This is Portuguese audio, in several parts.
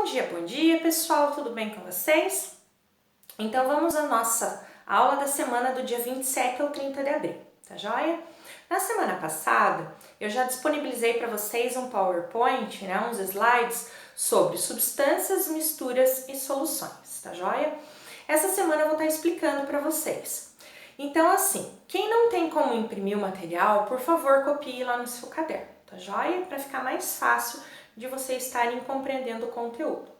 Bom dia pessoal, tudo bem com vocês? Então vamos à nossa aula da semana do dia 27 ao 30 de abril, tá joia? Na semana passada eu já disponibilizei para vocês um PowerPoint, né, uns slides sobre substâncias, misturas e soluções, tá joia? Essa semana eu vou estar explicando para vocês. Então assim, quem não tem como imprimir o material, por favor copie lá no seu caderno, tá joia? Para ficar mais fácil de vocês estarem compreendendo o conteúdo.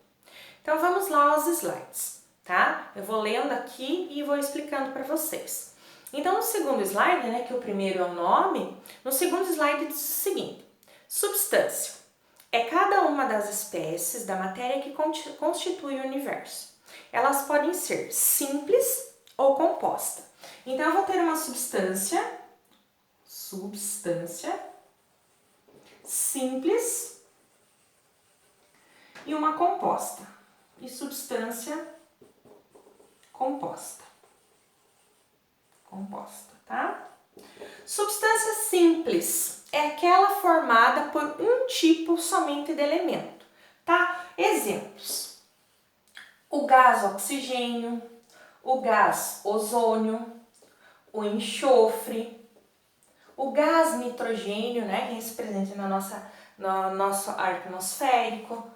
Então vamos lá aos slides, tá? Eu vou lendo aqui e vou explicando para vocês. Então no segundo slide, né, que o primeiro é o nome, no segundo slide diz o seguinte: substância é cada uma das espécies da matéria que constitui o universo. Elas podem ser simples ou composta. Então eu vou ter uma substância simples e uma composta, e substância composta, tá? Substância simples é aquela formada por um tipo somente de elemento, tá? Exemplos: o gás oxigênio, o gás ozônio, o enxofre, o gás nitrogênio, né, que é presente no nosso ar atmosférico,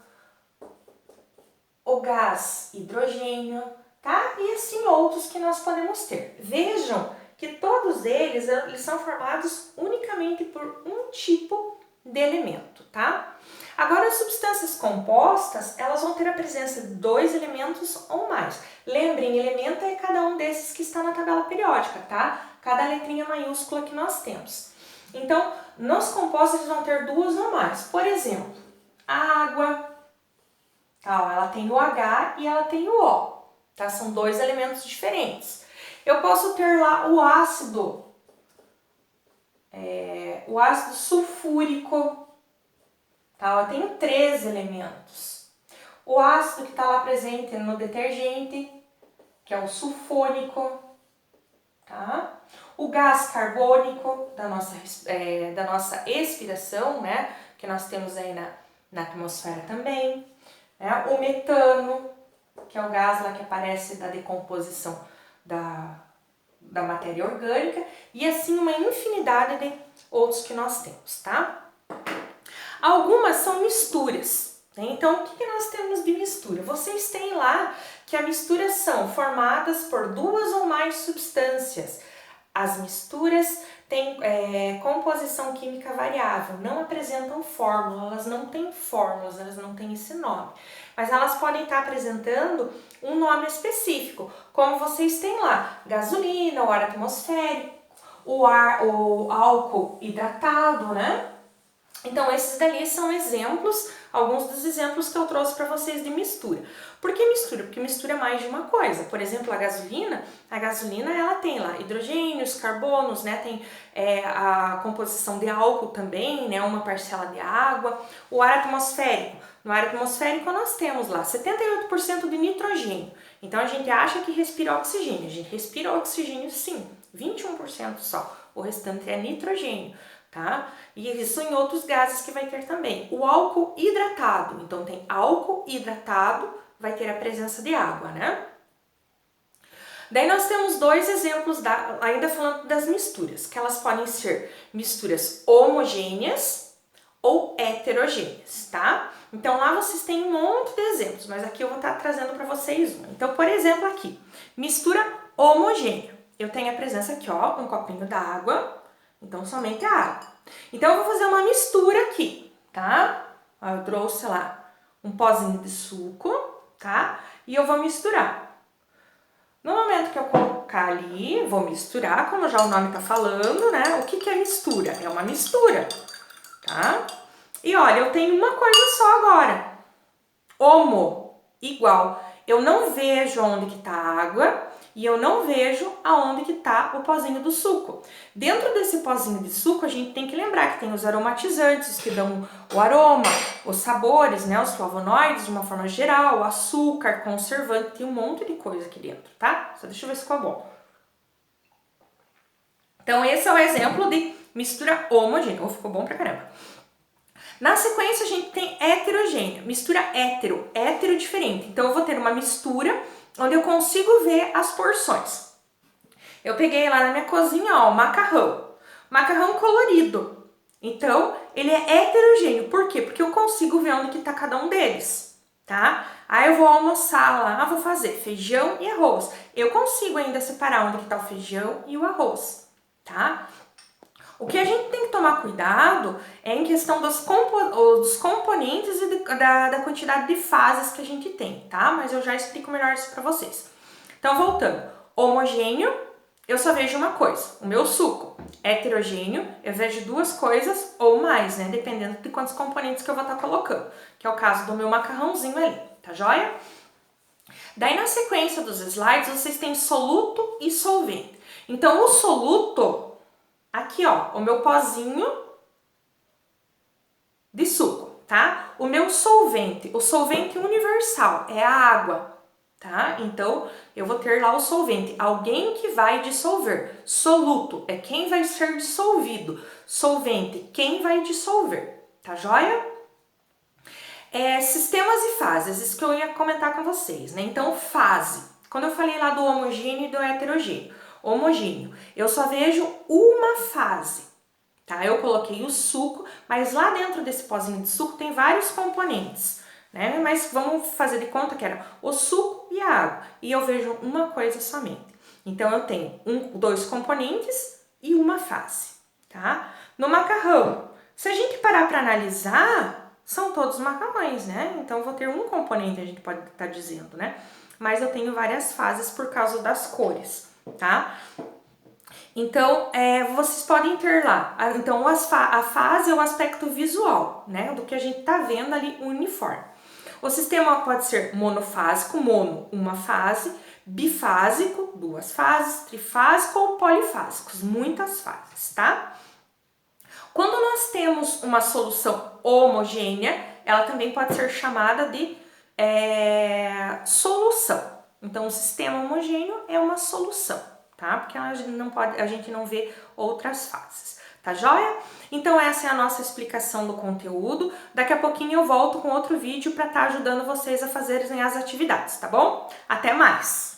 o gás hidrogênio, tá? E assim outros que nós podemos ter. Vejam que todos eles são formados unicamente por um tipo de elemento, tá? Agora, as substâncias compostas, elas vão ter a presença de dois elementos ou mais. Lembrem, elemento é cada um desses que está na tabela periódica, tá? Cada letrinha maiúscula que nós temos. Então, nos compostos eles vão ter duas ou mais. Por exemplo, a água, ela tem o H e ela tem o O, tá? São dois elementos diferentes. Eu posso ter lá o ácido sulfúrico, tá? Eu tenho três elementos. O ácido que está lá presente no detergente, que é o sulfônico, tá? O gás carbônico da nossa expiração, né? Que nós temos aí na atmosfera também. O metano, que é o gás lá que aparece da decomposição da matéria orgânica, e assim uma infinidade de outros que nós temos, tá? Algumas são misturas, né? Então, o que nós temos de mistura? Vocês têm lá que as misturas são formadas por duas ou mais substâncias. As misturas têm composição química variável, não apresentam fórmula, elas não têm fórmulas, elas não têm esse nome. Mas elas podem estar apresentando um nome específico, como vocês têm lá: gasolina, o ar atmosférico, o álcool hidratado, né? Então, esses dali são exemplos, alguns dos exemplos que eu trouxe para vocês de mistura. Por que mistura? Porque mistura mais de uma coisa. Por exemplo, a gasolina ela tem lá hidrogênios, carbonos, né? Tem a composição de álcool também, né? Uma parcela de água. O ar atmosférico. No ar atmosférico nós temos lá 78% de nitrogênio. Então, a gente acha que respira oxigênio. A gente respira oxigênio sim, 21% só. O restante é nitrogênio. Tá? E isso em outros gases que vai ter também. O álcool hidratado, então tem álcool hidratado, vai ter a presença de água, né? Daí nós temos dois exemplos, ainda falando das misturas, que elas podem ser misturas homogêneas ou heterogêneas, tá? Então lá vocês têm um monte de exemplos, mas aqui eu vou estar trazendo para vocês um. Então, por exemplo, aqui, mistura homogênea. Eu tenho a presença aqui, ó, um copinho d'água. Então, somente a água. Então, eu vou fazer uma mistura aqui, tá? Eu trouxe lá um pozinho de suco, tá? E eu vou misturar. No momento que eu colocar ali, vou misturar, como já o nome tá falando, né? O que é mistura? É uma mistura, tá? E olha, eu tenho uma coisa só agora. Homo, igual. Eu não vejo onde que tá a água e eu não vejo aonde que tá o pozinho do suco. Dentro desse pozinho de suco, a gente tem que lembrar que tem os aromatizantes que dão o aroma, os sabores, né, os flavonoides de uma forma geral, o açúcar, conservante, tem um monte de coisa aqui dentro, tá? Só deixa eu ver se ficou bom. Então, esse é o exemplo de mistura homogênea. Ficou bom pra caramba. Na sequência, a gente tem heterogêneo, mistura hétero, hétero diferente. Então, eu vou ter uma mistura onde eu consigo ver as porções. Eu peguei lá na minha cozinha, ó, macarrão colorido. Então, ele é heterogêneo. Por quê? Porque eu consigo ver onde que tá cada um deles, tá? Aí eu vou almoçar lá, vou fazer feijão e arroz. Eu consigo ainda separar onde que tá o feijão e o arroz, tá? O que a gente tem que tomar cuidado é em questão dos componentes e da quantidade de fases que a gente tem, tá? Mas eu já explico melhor isso pra vocês. Então, voltando. Homogêneo, eu só vejo uma coisa, o meu suco. Heterogêneo, eu vejo duas coisas ou mais, né? Dependendo de quantos componentes que eu vou estar colocando. Que é o caso do meu macarrãozinho ali, tá joia? Daí, na sequência dos slides, vocês têm soluto e solvente. Então, o soluto, aqui ó, o meu pozinho de suco, tá? O meu solvente, o solvente universal é a água, tá? Então, eu vou ter lá o solvente, alguém que vai dissolver. Soluto é quem vai ser dissolvido. Solvente, quem vai dissolver, tá joia? Sistemas e fases, isso que eu ia comentar com vocês, né? Então, fase. Quando eu falei lá do homogêneo e do heterogêneo. Homogêneo, eu só vejo uma fase, tá? Eu coloquei o suco, mas lá dentro desse pozinho de suco tem vários componentes, né? Mas vamos fazer de conta que era o suco e a água. E eu vejo uma coisa somente. Então, eu tenho dois componentes e uma fase, tá? No macarrão, se a gente parar para analisar, são todos macarrões, né? Então, eu vou ter um componente, a gente pode estar dizendo, né? Mas eu tenho várias fases por causa das cores, tá? Então, vocês podem ter lá, então a fase é o aspecto visual, né? Do que a gente tá vendo ali, o uniforme. O sistema pode ser monofásico, mono, uma fase, bifásico, duas fases, trifásico ou polifásicos, muitas fases, tá? Quando nós temos uma solução homogênea, ela também pode ser chamada de solução. Então, o sistema homogêneo é uma solução, tá? Porque a gente não vê outras fases, tá joia? Então, essa é a nossa explicação do conteúdo. Daqui a pouquinho eu volto com outro vídeo para estar ajudando vocês a fazerem as atividades, tá bom? Até mais!